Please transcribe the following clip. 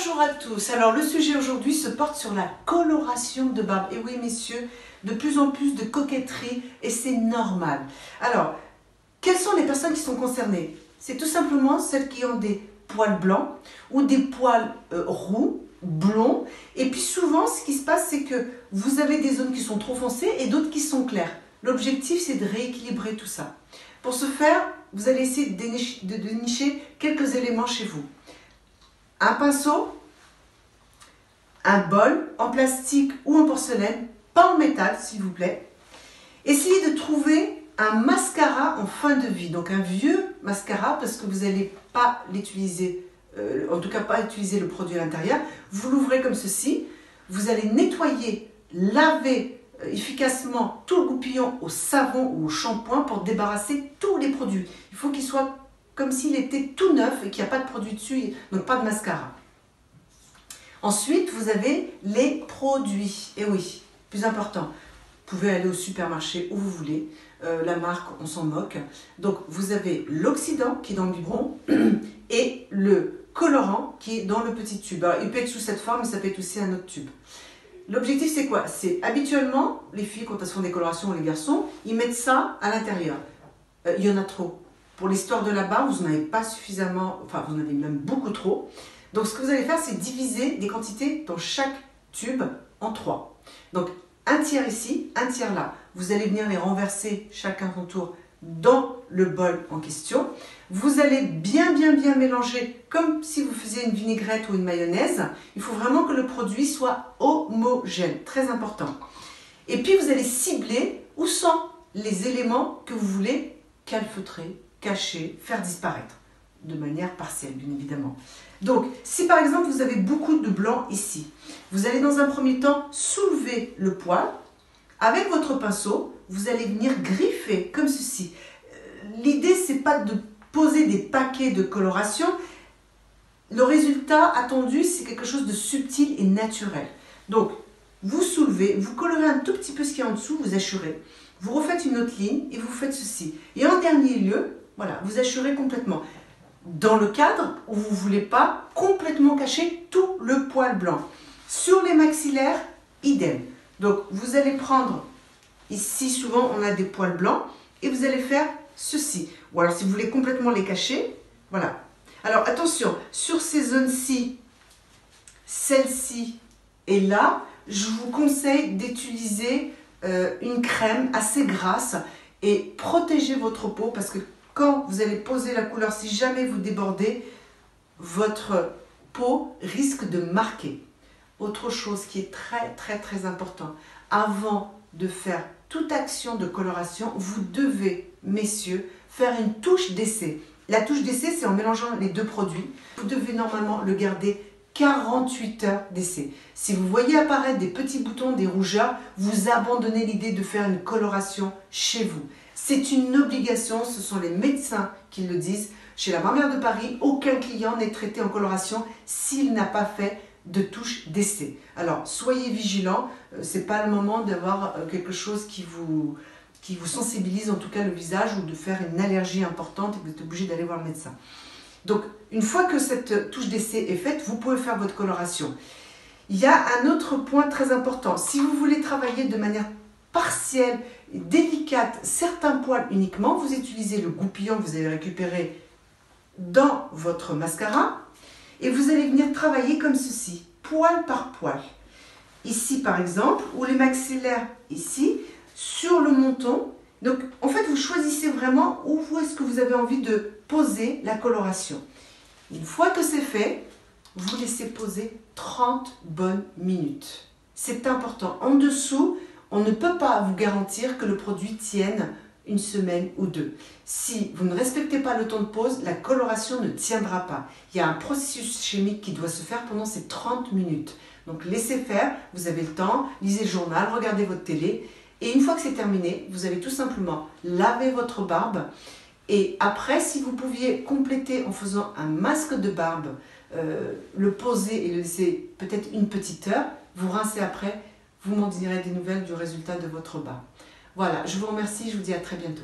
Bonjour à tous. Alors le sujet aujourd'hui se porte sur la coloration de barbe. Et oui messieurs, de plus en plus de coquetterie et c'est normal. Alors, quelles sont les personnes qui sont concernées? C'est tout simplement celles qui ont des poils blancs ou des poils roux, blonds. Et puis souvent ce qui se passe c'est que vous avez des zones qui sont trop foncées et d'autres qui sont claires. L'objectif c'est de rééquilibrer tout ça. Pour ce faire, vous allez essayer de dénicher quelques éléments chez vous. Un pinceau, un bol en plastique ou en porcelaine, pas en métal s'il vous plaît. Essayez de trouver un mascara en fin de vie, donc un vieux mascara parce que vous n'allez pas l'utiliser, en tout cas pas utiliser le produit à l'intérieur. Vous l'ouvrez comme ceci, vous allez nettoyer, laver efficacement tout le goupillon au savon ou au shampoing pour débarrasser tous les produits. Il faut qu'il soit comme s'il était tout neuf et qu'il n'y a pas de produit dessus, donc pas de mascara. Ensuite, vous avez les produits. Et oui, plus important, vous pouvez aller au supermarché où vous voulez. La marque, on s'en moque. Donc, vous avez l'oxydant qui est dans le biberon et le colorant qui est dans le petit tube. Alors, il peut être sous cette forme, mais ça peut être aussi un autre tube. L'objectif, c'est quoi? C'est habituellement, les filles, quand elles font des colorations, ou les garçons, ils mettent ça à l'intérieur. Il y en a trop. Pour l'histoire de la barbe, vous n'en avez pas suffisamment, enfin vous en avez même beaucoup trop. Donc ce que vous allez faire, c'est diviser des quantités dans chaque tube en 3. Donc un tiers ici, un tiers là. Vous allez venir les renverser chacun son tour dans le bol en question. Vous allez bien mélanger comme si vous faisiez une vinaigrette ou une mayonnaise. Il faut vraiment que le produit soit homogène, très important. Et puis vous allez cibler où sont les éléments que vous voulez calfeutrer, cacher, faire disparaître, de manière partielle bien évidemment. Donc si par exemple vous avez beaucoup de blanc ici, vous allez dans un premier temps soulever le poil, avec votre pinceau, vous allez venir griffer comme ceci. L'idée c'est pas de poser des paquets de coloration, le résultat attendu c'est quelque chose de subtil et naturel. Donc vous soulevez, vous colorez un tout petit peu ce qui est en dessous, vous assurez, vous refaites une autre ligne et vous faites ceci. Et en dernier lieu, voilà, vous assurez complètement. Dans le cadre où vous ne voulez pas complètement cacher tout le poil blanc. Sur les maxillaires, idem. Donc, vous allez prendre, ici souvent on a des poils blancs, et vous allez faire ceci. Ou alors si vous voulez complètement les cacher, voilà. Alors attention, sur ces zones-ci, celle-ci et là, je vous conseille d'utiliser une crème assez grasse et protégez votre peau parce que quand vous allez poser la couleur, si jamais vous débordez, votre peau risque de marquer. Autre chose qui est très important, avant de faire toute action de coloration, vous devez, messieurs, faire une touche d'essai. La touche d'essai, c'est en mélangeant les deux produits. Vous devez normalement le garder 48 heures d'essai. Si vous voyez apparaître des petits boutons, des rougeurs, vous abandonnez l'idée de faire une coloration chez vous. C'est une obligation, ce sont les médecins qui le disent. Chez la Barbière de Paris, aucun client n'est traité en coloration s'il n'a pas fait de touche d'essai. Alors, soyez vigilants, ce n'est pas le moment d'avoir quelque chose qui vous sensibilise, en tout cas le visage, ou de faire une allergie importante et que vous êtes obligé d'aller voir le médecin. Donc, une fois que cette touche d'essai est faite, vous pouvez faire votre coloration. Il y a un autre point très important. Si vous voulez travailler de manière partielle, délicate, certains poils uniquement, vous utilisez le goupillon que vous avez récupéré dans votre mascara et vous allez venir travailler comme ceci, poil par poil. Ici par exemple, ou les maxillaires ici, sur le menton. Donc en fait vous choisissez vraiment où est-ce que vous avez envie de poser la coloration. Une fois que c'est fait, vous laissez poser 30 bonnes minutes. C'est important. En dessous, on ne peut pas vous garantir que le produit tienne une semaine ou deux. Si vous ne respectez pas le temps de pause, la coloration ne tiendra pas. Il y a un processus chimique qui doit se faire pendant ces 30 minutes. Donc laissez faire, vous avez le temps, lisez le journal, regardez votre télé. Et une fois que c'est terminé, vous allez tout simplement laver votre barbe. Et après, si vous pouviez compléter en faisant un masque de barbe, le poser et le laisser peut-être une petite heure, vous rincez après, vous m'en direz des nouvelles du résultat de votre barbe. Voilà, je vous remercie, je vous dis à très bientôt.